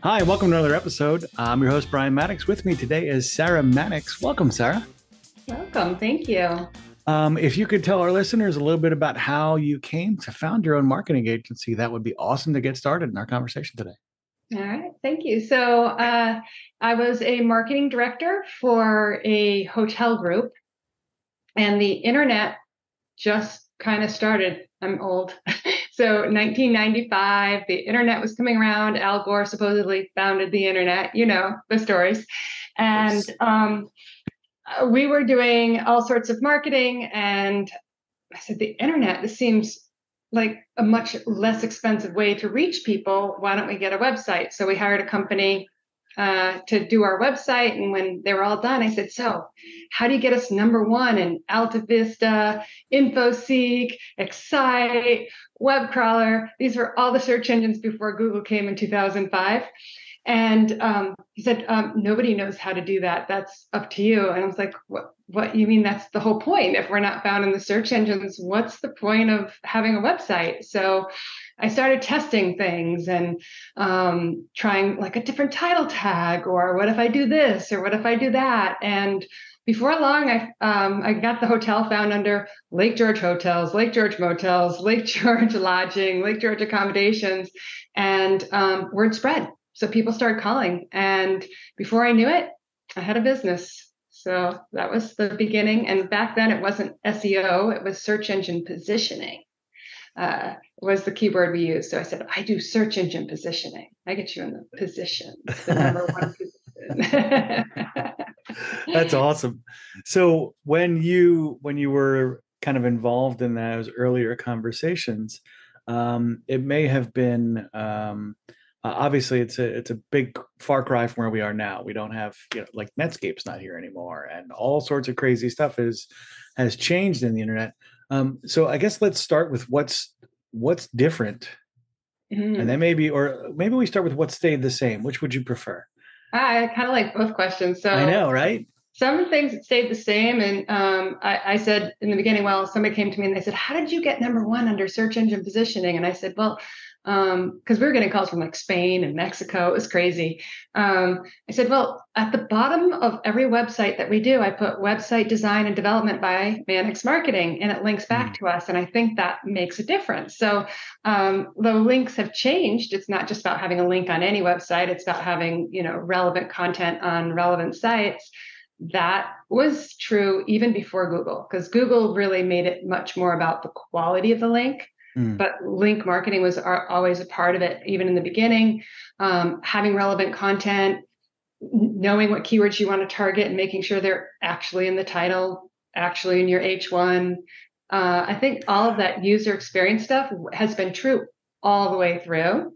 Hi, welcome to another episode. I'm your host, Brian Mannix. With me today is Sara Mannix. Welcome, Sara. Welcome. Thank you. If you could tell our listeners a little bit about how you came to found your own marketing agency, that would be awesome to get started in our conversation today. All right. Thank you. I was a marketing director for a hotel group, and the internet just kind of started. I'm old. So 1995, the internet was coming around. Al Gore supposedly founded the internet, you know, the stories. And we were doing all sorts of marketing. And I said, the internet, this seems like a much less expensive way to reach people. Why don't we get a website? So we hired a company to do our website. And when they were all done, I said, so how do you get us number one in Alta Vista, InfoSeek, Excite, WebCrawler? These were all the search engines before Google came in 2005. And he said, nobody knows how to do that. That's up to you. And I was like, what you mean? That's the whole point. If we're not found in the search engines, what's the point of having a website? So I started testing things and trying like a different title tag, or what if I do this, or what if I do that? And before long, I got the hotel found under Lake George Hotels, Lake George Motels, Lake George Lodging, Lake George Accommodations, and word spread. So people started calling, and before I knew it, I had a business. So that was the beginning. And back then it wasn't SEO, it was search engine positioning. Was the keyword we used. So I said, I do search engine positioning. I get you in the position, the number one position. That's awesome. So when you were kind of involved in those earlier conversations, it may have been obviously it's a big far cry from where we are now. We don't have, like Netscape's not here anymore, and all sorts of crazy stuff has changed in the internet. So I guess let's start with what's different, and then maybe we start with what stayed the same. Which would you prefer? I kind of like both questions. I So know, right? some things that stayed the same. And I said in the beginning, well, somebody came to me and they said, how did you get number one under search engine positioning? And I said, well, because we were getting calls from like Spain and Mexico. It was crazy. I said, well, at the bottom of every website that we do, I put website design and development by Mannix Marketing, and it links back to us. And I think that makes a difference. So the links have changed. It's not just about having a link on any website. It's about having, relevant content on relevant sites. That was true even before Google, because Google really made it much more about the quality of the link. But link marketing was always a part of it, even in the beginning. Having relevant content, knowing what keywords you want to target, and making sure they're actually in the title, actually in your H1. I think all of that user experience stuff has been true all the way through.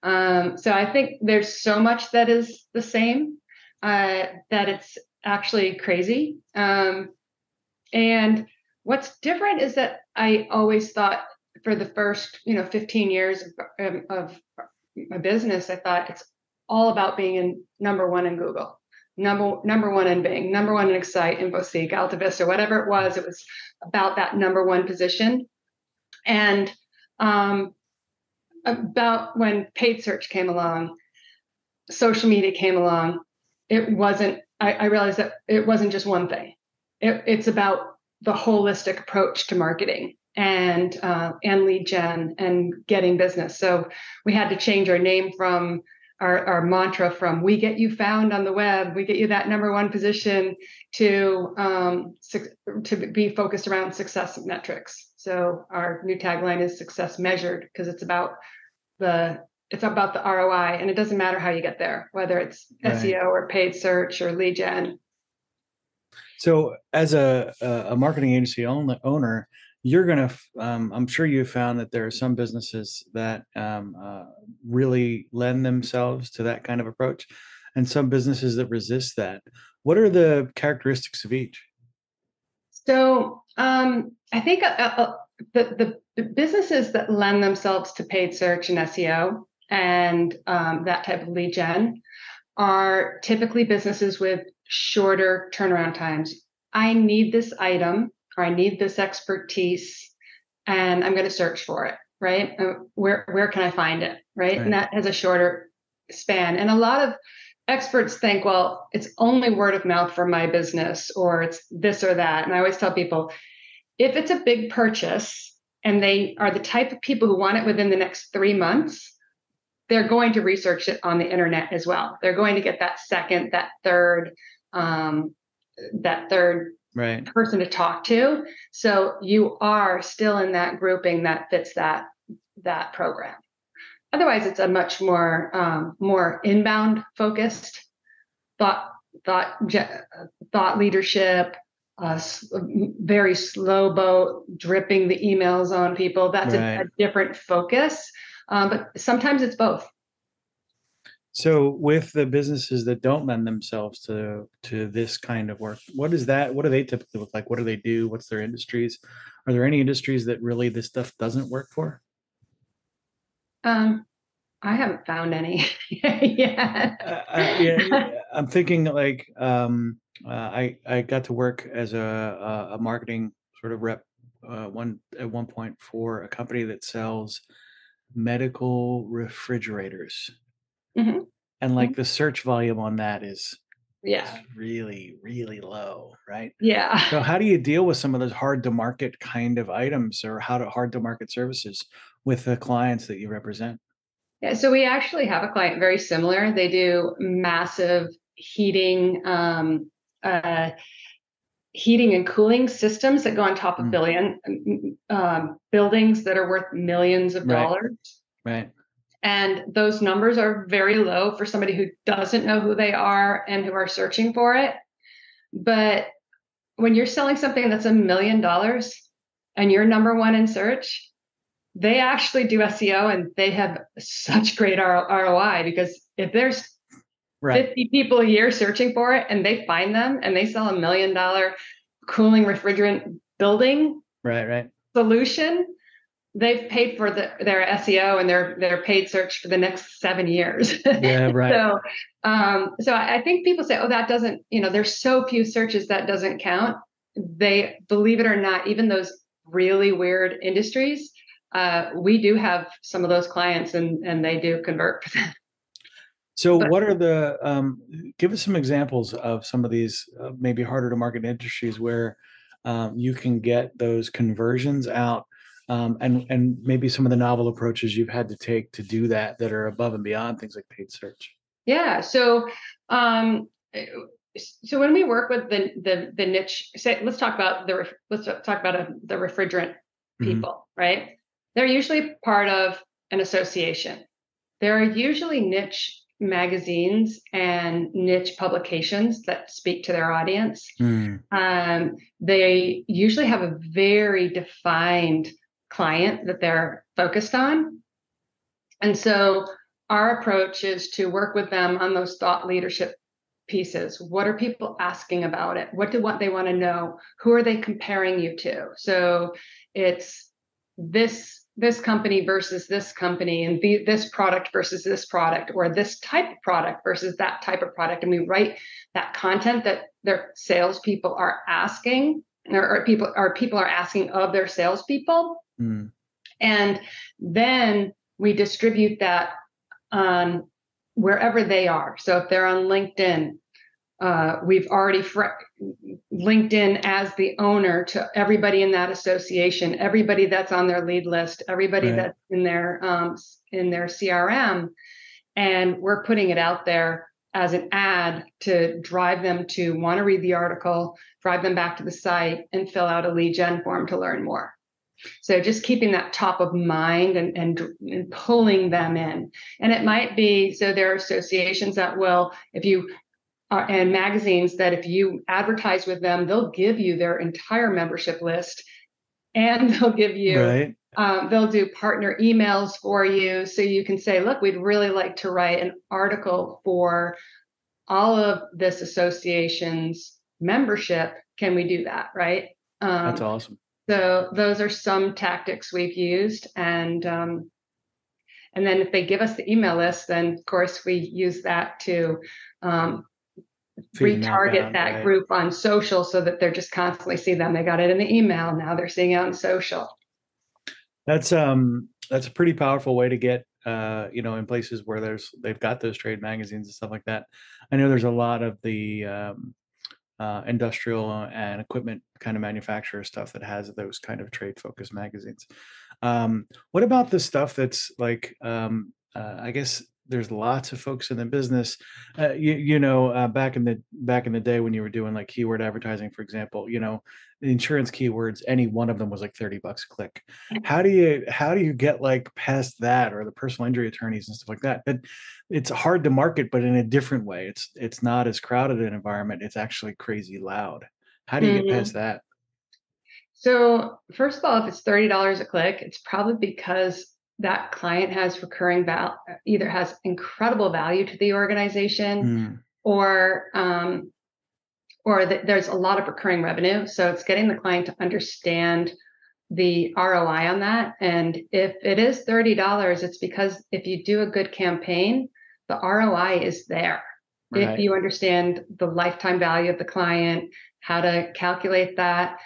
So I think there's so much that is the same that it's actually crazy. And what's different is that I always thought, for the first 15 years of my business, I thought it's all about being in number one in Google, number one in Bing, number one in Excite, InfoSeek, Alta Vista, whatever it was about that number one position. And about when paid search came along, social media came along, I realized that it wasn't just one thing. It's about the holistic approach to marketing and lead gen and getting business. So we had to change our name from our mantra from "we get you found on the web, we get you that number one position" to be focused around success metrics. So our new tagline is "success measured," because it's about the ROI, and it doesn't matter how you get there, whether it's SEO or paid search or lead gen. So as a marketing agency owner, you're going to, I'm sure you found that there are some businesses that really lend themselves to that kind of approach, and some businesses that resist that. What are the characteristics of each? So I think the businesses that lend themselves to paid search and SEO and that type of lead gen are typically businesses with shorter turnaround times. I need this item, or I need this expertise, and I'm going to search for it, right? Where can I find it, right? And that has a shorter span. And a lot of experts think, well, it's only word of mouth for my business, or it's this or that. And I always tell people, if it's a big purchase and they are the type of people who want it within the next 3 months, they're going to research it on the internet as well. They're going to get that second, that third Right. person to talk to. So you are still in that grouping that fits that program. Otherwise, it's a much more inbound focused thought leadership, very slow boat, dripping the emails on people. That's Right. a different focus. But sometimes it's both. So with the businesses that don't lend themselves to this kind of work, what is that? What do they typically look like? What do they do? What's their industries? Are there any industries that really this stuff doesn't work for? I haven't found any yet. Yeah, I'm thinking like I got to work as a marketing sort of rep at one point for a company that sells medical refrigerators, Mhm. and like the search volume on that is Yeah. really, really low, right? Yeah. So how do you deal with some of those hard to market kind of items, or hard to market services with the clients that you represent? Yeah. So we actually have a client very similar. They do massive uh, heating and cooling systems that go on top of Mm, buildings that are worth millions of right, dollars. right, And those numbers are very low for somebody who doesn't know who they are and who are searching for it. But when you're selling something that's $1 million and you're number one in search, they actually do SEO and they have such great ROI, because if there's right, 50 people a year searching for it and they find them and they sell $1 million cooling refrigerant building right, right. solution, they've paid for their SEO and their paid search for the next 7 years. Yeah, right. So I think people say, oh, that doesn't, there's so few searches that doesn't count. They, believe it or not, even those really weird industries, we do have some of those clients, and they do convert. So But what are give us some examples of some of these maybe harder to market industries where you can get those conversions out, and maybe some of the novel approaches you've had to take to do that that are above and beyond things like paid search. yeah, um, so when we work with the niche, say, let's talk about the refrigerant Hmm. people, right? They're usually part of an association. There are usually niche magazines and niche publications that speak to their audience. Mm, They usually have a very defined client that they're focused on. And so our approach is to work with them on those thought leadership pieces. What are people asking about it? What they want to know? Who are they comparing you to? So it's this company versus this company, and this product versus this product, or this type of product versus that type of product. And we write that content that their salespeople are asking, or people are asking of their salespeople. mm, And then we distribute that on wherever they are. So if they're on LinkedIn, we've already LinkedIn as the owner to everybody in that association, everybody that's on their lead list, everybody right. that's in their CRM, and we're putting it out there as an ad to drive them to want to read the article, drive them back to the site, and fill out a lead gen form to learn more. So just keeping that top of mind, and pulling them in. And it might be, so there are associations that will, if you are, and magazines that if you advertise with them, they'll give you their entire membership list, and they'll give you, Right. they'll do partner emails for you. So you can say, look, we'd really like to write an article for all of this association's membership. Can we do that? Right. That's awesome. So those are some tactics we've used, and then if they give us the email list, then of course we use that to Feed them retarget outbound, that right? group on social, so that they're just constantly see them. They got it in the email, now they're seeing it on social. That's a pretty powerful way to get in places where they've got those trade magazines and stuff like that. I know there's a lot of the industrial and equipment kind of manufacturer stuff that has those kind of trade focused magazines. What about the stuff that's like, I guess there's lots of folks in the business, back in the day when you were doing like keyword advertising, for example, the insurance keywords, any one of them was like $30 a click. How do you get like past that, or the personal injury attorneys and stuff like that? It's hard to market, but in a different way. It's not as crowded an environment. It's actually crazy loud. How do you get past Mhm. that? So first of all, if it's $30 a click, it's probably because that client has recurring either has incredible value to the organization, Mm, or there's a lot of recurring revenue. So it's getting the client to understand the ROI on that. And if it is $30, it's because if you do a good campaign, the ROI is there. If right. you understand the lifetime value of the client, how to calculate that.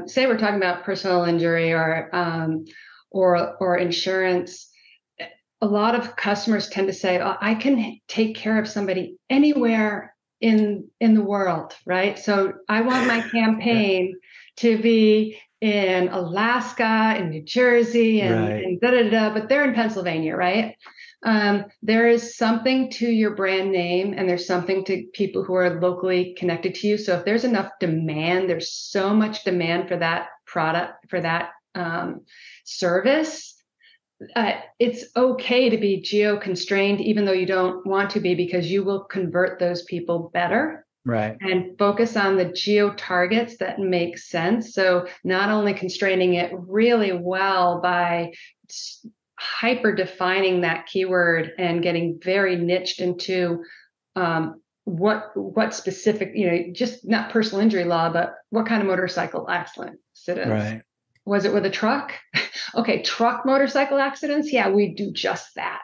Say we're talking about personal injury or insurance. A lot of customers tend to say, "Oh, I can take care of somebody anywhere in the world," right? So I want my Yeah. campaign to be in Alaska, in New Jersey, Right. and da da da. But they're in Pennsylvania, right? There is something to your brand name, and there's something to people who are locally connected to you. So if there's enough demand, there's so much demand for that product, for that service. It's okay to be geo constrained, even though you don't want to be, because you will convert those people better Right. and focus on the geo targets that make sense. So not only constraining it really well by hyper defining that keyword and getting very niched into what specific, just not personal injury law, but what kind of motorcycle accidents. Right. Was it with a truck? Okay, truck motorcycle accidents. Yeah, we do just that.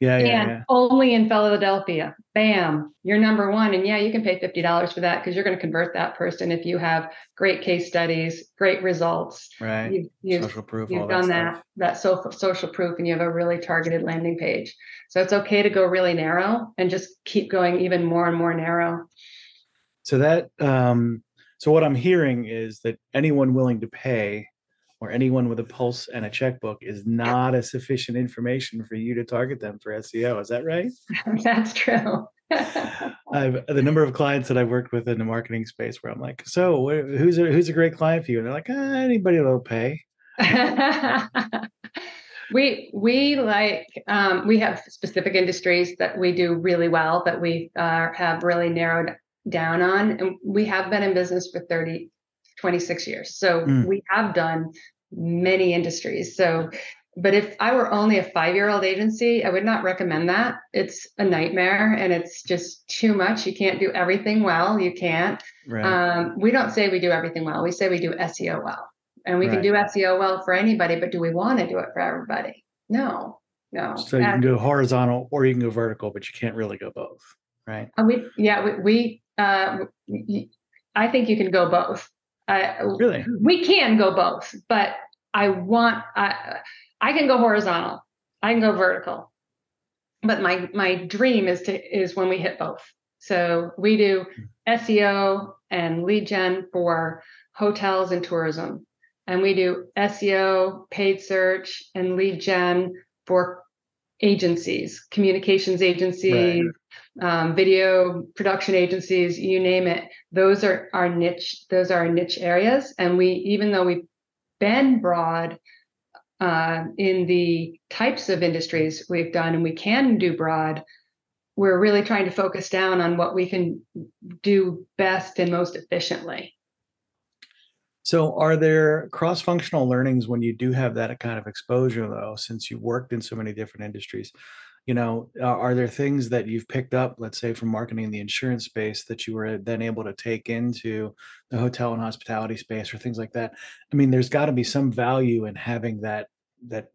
Yeah. Yeah. And Yeah. only in Philadelphia. Bam, you're number one. And yeah, you can pay $50 for that because you're going to convert that person if you have great case studies, great results. Right. You've Social proof, all you've that done stuff. that social proof, and you have a really targeted landing page. So it's okay to go really narrow and just keep going even more and more narrow. So so what I'm hearing is that anyone willing to pay, or anyone with a pulse and a checkbook, is not a sufficient information for you to target them for SEO. Is that right? That's true. I've the number of clients that I've worked with in the marketing space where I'm like, so who's a great client for you? And they're like, anybody that'll pay. We have specific industries that we do really well, that we have really narrowed down on, and we have been in business for 26 years. So Mm, we have done many industries. So, but if I were only a 5-year-old agency, I would not recommend that. It's a nightmare and it's just too much. You can't do everything well. You can't. right. We don't say we do everything well. We say we do SEO well. And we can Right. do SEO well for anybody, but do we want to do it for everybody? No, no. So you can go horizontal or you can go vertical, but you can't really go both. Right. And I think you can go both. Really? We can go both, but I can go horizontal. I can go vertical, but my dream is when we hit both. So we do SEO and lead gen for hotels and tourism, and we do SEO, paid search, and lead gen for agencies, communications Right. agencies, video production agencies, you name it. Those are our niche. Those are our niche areas, and even though we've been broad in the types of industries we've done, and we can do broad, we're really trying to focus down on what we can do best and most efficiently. So are there cross-functional learnings when you do have that kind of exposure, though, since you've worked in so many different industries? Are there things that you've picked up, let's say, from marketing in the insurance space that you were then able to take into the hotel and hospitality space or things like that? I mean, there's got to be some value in having that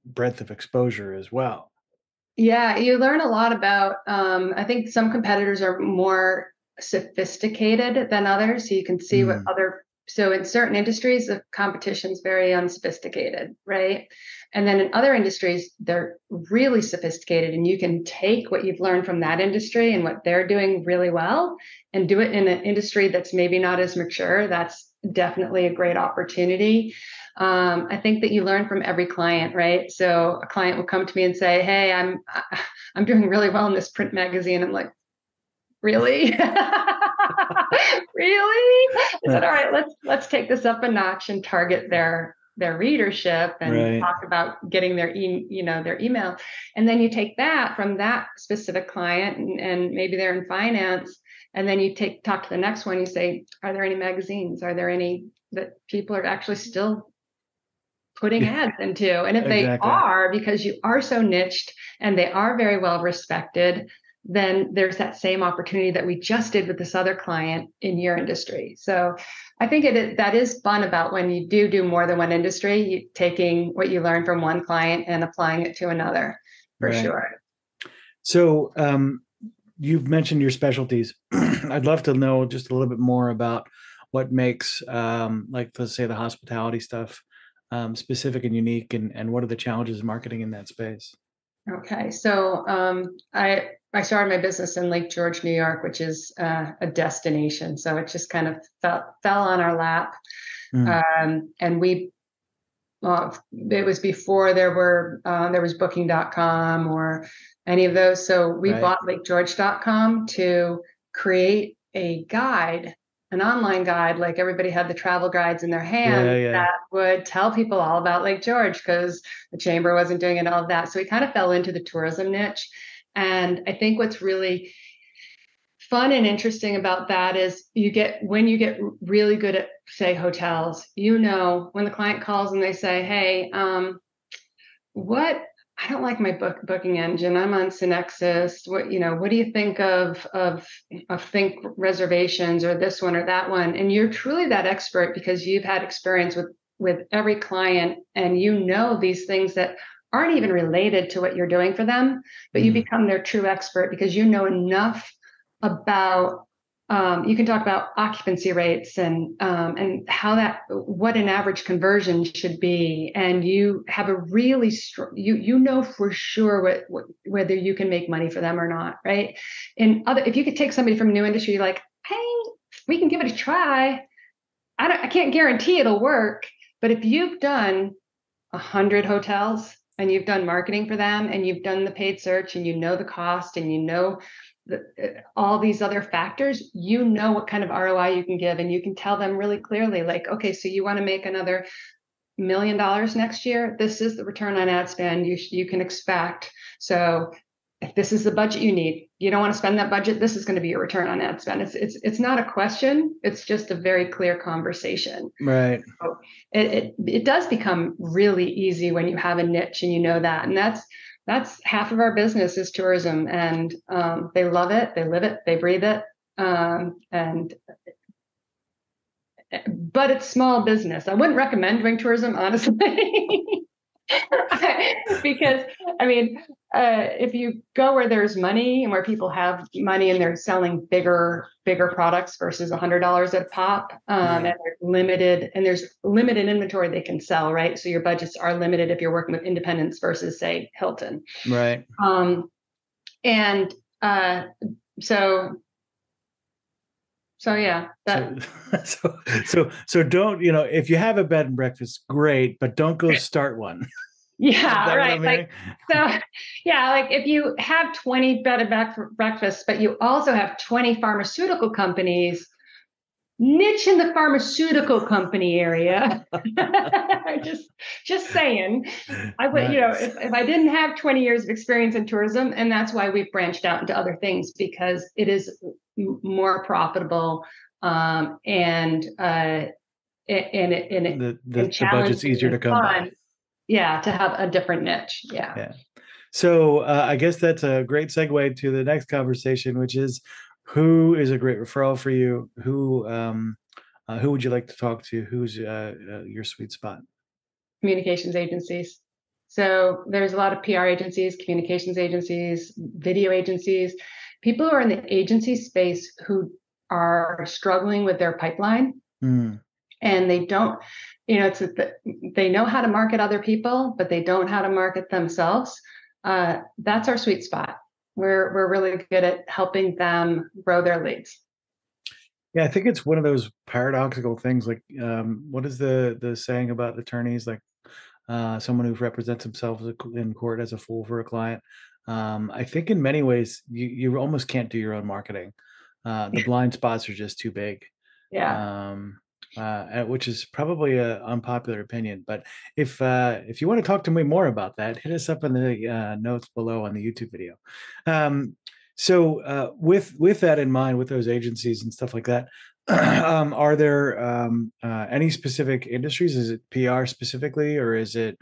breadth of exposure as well. Yeah, you learn a lot about, I think some competitors are more sophisticated than others. So you can see what Mm, other So in certain industries, the competition's very unsophisticated, right? And then in other industries, they're really sophisticated, and you can take what you've learned from that industry and what they're doing really well and do it in an industry that's maybe not as mature. That's definitely a great opportunity. I think that you learn from every client, right? So a client will come to me and say, "Hey, I'm doing really well in this print magazine." I'm like, "Really?" Really? I said, all right, let's take this up a notch and target their readership and Right. talk about getting their their email. And then you take that from that specific client, and maybe they're in finance, and then you talk to the next one. You say, are there any magazines? Are there any that people are actually still putting ads into? And if they Exactly. are, because you are so niched and they are very well respected, then there's that same opportunity that we just did with this other client in your industry. So I think that is fun about when you do more than one industry, you taking what you learn from one client and applying it to another, for Right. sure. So you've mentioned your specialties. I'd love to know just a little bit more about what makes, like, let's say, the hospitality stuff specific and unique, and what are the challenges of marketing in that space? Okay, so I started my business in Lake George, New York, which is a destination. So it just kind of fell on our lap, Mm, and it was before there was Booking.com or any of those. So we right. bought LakeGeorge.com to create a guide, an online guide, like everybody had the travel guides in their Yeah, hands yeah. that would tell people all about Lake George because the chamber wasn't doing it, all of that. So we kind of fell into the tourism niche. And I think what's really fun and interesting about that is when you get really good at, say, hotels, when the client calls and they say, hey, what I don't like my booking engine. I'm on Synexis. What do you think of Think reservations, or this one or that one? And you're truly that expert because you've had experience with every client, and you know these things that aren't even related to what you're doing for them, but you Mm, become their true expert because you know enough about. You can talk about occupancy rates and what an average conversion should be, and you have a really strong. You know for sure whether you can make money for them or not, right? If you could take somebody from a new industry, like, hey, we can give it a try. I can't guarantee it'll work, but if you've done 100 hotels and you've done marketing for them and you've done the paid search and you know the cost and you know all these other factors, you know what kind of ROI you can give, and you can tell them really clearly, like, okay, so you want to make another $1 million next year. This is the return on ad spend you can expect. So if this is the budget you need, you don't want to spend that budget. This is going to be your return on ad spend. It's not a question. It's just a very clear conversation. right. So it does become really easy when you have a niche and you know that, and that's half of our business is tourism, and they love it, they live it, they breathe it, and but it's small business. I wouldn't recommend doing tourism, honestly. Because I mean, if you go where there's money and where people have money and they're selling bigger products versus $100 at a pop, and Yeah. there's limited inventory they can sell, right? So your budgets are limited if you're working with independents versus, say, Hilton. Right. And so yeah, So, so don't, if you have a bed and breakfast, great, but don't go start one. Is yeah, that what right. I'm hearing? So yeah, like if you have 20 bed and breakfasts, but you also have 20 pharmaceutical companies, niche in the pharmaceutical company area. just saying. I would, Nice. if I didn't have 20 years of experience in tourism, and that's why we've branched out into other things, because it is more profitable, and The budget's challenging easier to and come by. fun. Yeah, to have a different niche. Yeah. Yeah. So I guess that's a great segue to the next conversation, which is, who is a great referral for you? Who would you like to talk to? Who's your sweet spot? Communications agencies. So there's a lot of PR agencies, communications agencies, video agencies, people who are in the agency space who are struggling with their pipeline. Mm, and they don't, they know how to market other people, but they don't how to market themselves. That's our sweet spot. We're really good at helping them grow their leads. Yeah, I think it's one of those paradoxical things. Like, what is the saying about attorneys? Like, someone who represents himself in court as a fool for a client. I think in many ways you almost can't do your own marketing. The blind spots are just too big. Yeah. Um, which is probably an unpopular opinion. But if you want to talk to me more about that, hit us up in the notes below on the YouTube video. So with that in mind, with those agencies and stuff like that, are there any specific industries? Is it PR specifically, or is it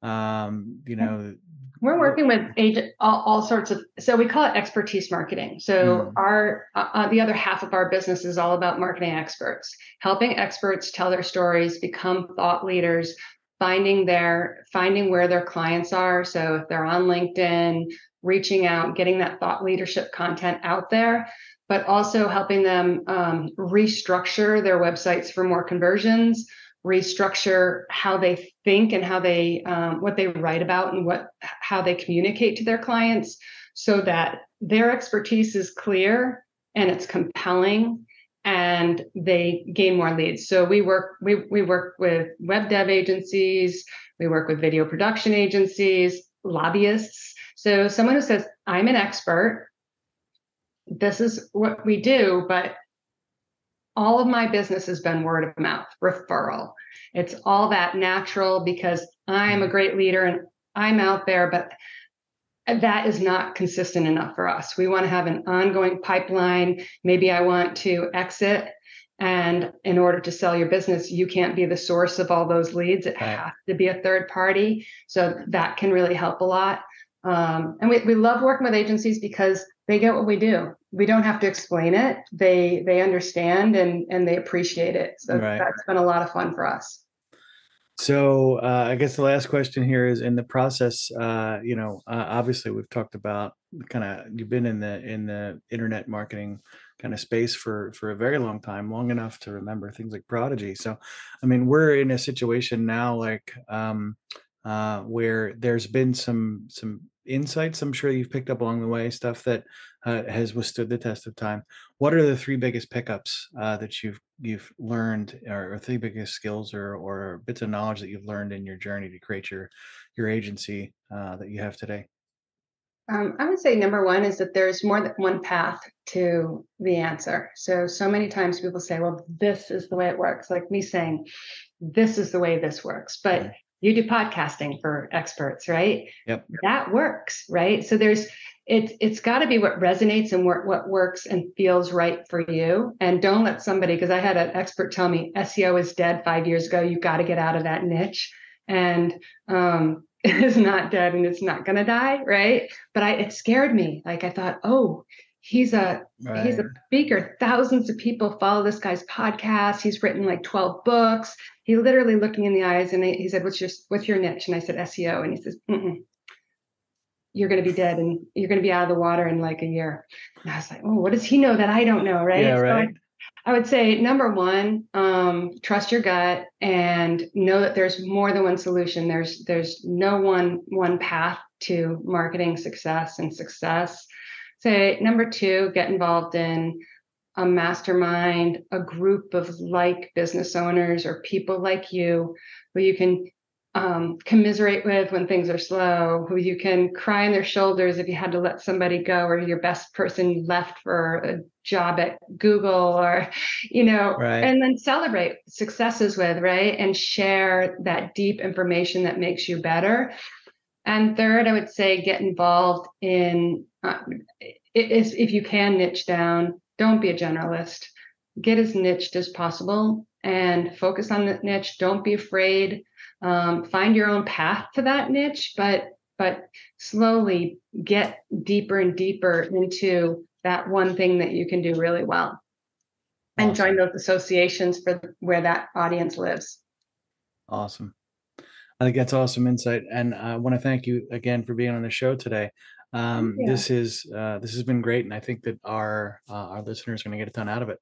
We're working with all sorts of, so we call it expertise marketing. So our the other half of our business is all about marketing experts, helping experts tell their stories, become thought leaders, finding where their clients are. So if they're on LinkedIn, reaching out, getting that thought leadership content out there, but also helping them restructure their websites for more conversions, restructure how they think and how they what they write about and how they communicate to their clients, so that their expertise is clear and it's compelling and they gain more leads. So we work with web dev agencies, we work with video production agencies, lobbyists. So someone who says, I'm an expert, this is what we do, but all of my business has been word of mouth, referral. It's all that natural because I'm a great leader and I'm out there, but that is not consistent enough for us. We want to have an ongoing pipeline. Maybe I want to exit, and in order to sell your business, you can't be the source of all those leads. It has to be a third party. So that can really help a lot. And we love working with agencies because they get what we do. We don't have to explain it. They understand and they appreciate it. So that's been a lot of fun for us. So I guess the last question here is, in the process, obviously we've talked about you've been in the internet marketing kind of space for a very long time, long enough to remember things like Prodigy. So, I mean, we're in a situation now like where there's been some insights I'm sure you've picked up along the way, stuff that has withstood the test of time. What are the three biggest pickups that you've learned, or three biggest skills or bits of knowledge that you've learned in your journey to create your agency that you have today? I would say number one is that there's more than one path to the answer. So many times people say, well, this is the way it works. Like me saying, this is the way this works. But you do podcasting for experts, right? Yep. That works, right? So it's got to be what resonates and what works and feels right for you. And don't let somebody, because I had an expert tell me SEO is dead 5 years ago. You've got to get out of that niche. And it is not dead and it's not going to die, right? But it scared me. Like I thought, oh, he's a speaker. Thousands of people follow this guy's podcast. He's written like 12 books. He literally looked me in the eyes and he said, what's your niche? And I said, SEO. And he says, you're going to be dead and you're going to be out of the water in like a year. And I was like, oh, what does he know that I don't know? Right. Yeah, right. So I would say number one, trust your gut and know that there's more than one solution. There's no one path to marketing success and success. Say number two, get involved in a mastermind, a group of like business owners or people like you who you can commiserate with when things are slow, who you can cry on their shoulders if you had to let somebody go, or your best person left for a job at Google, or, and then celebrate successes with, right? And share that deep information that makes you better. And third, I would say get involved in, if you can niche down, don't be a generalist. Get as niched as possible and focus on the niche. Don't be afraid. Find your own path to that niche, but slowly get deeper and deeper into that one thing that you can do really well. And join those associations for where that audience lives. Awesome. I think that's awesome insight. And I want to thank you again for being on the show today. This has been great. And I think that our listeners are going to get a ton out of it.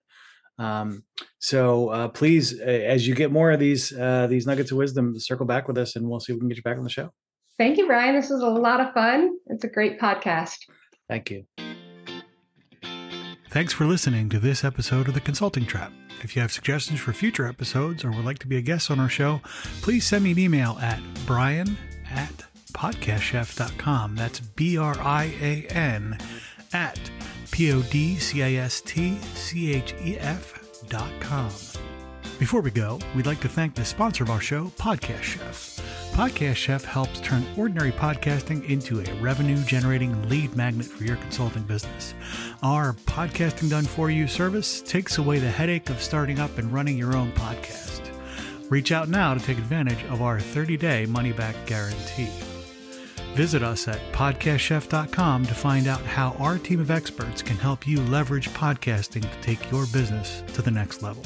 So please, as you get more of these nuggets of wisdom, circle back with us and we'll see if we can get you back on the show. Thank you, Brian. This was a lot of fun. It's a great podcast. Thank you. Thanks for listening to this episode of The Consulting Trap. If you have suggestions for future episodes or would like to be a guest on our show, please send me an email at brian@podcastchef.com. That's BRIAN at PODCASTCHEF.com. Before we go, we'd like to thank the sponsor of our show, Podcast Chef. Podcast Chef helps turn ordinary podcasting into a revenue-generating lead magnet for your consulting business. Our Podcasting Done For You service takes away the headache of starting up and running your own podcast. Reach out now to take advantage of our 30-day money-back guarantee. Visit us at podcastchef.com to find out how our team of experts can help you leverage podcasting to take your business to the next level.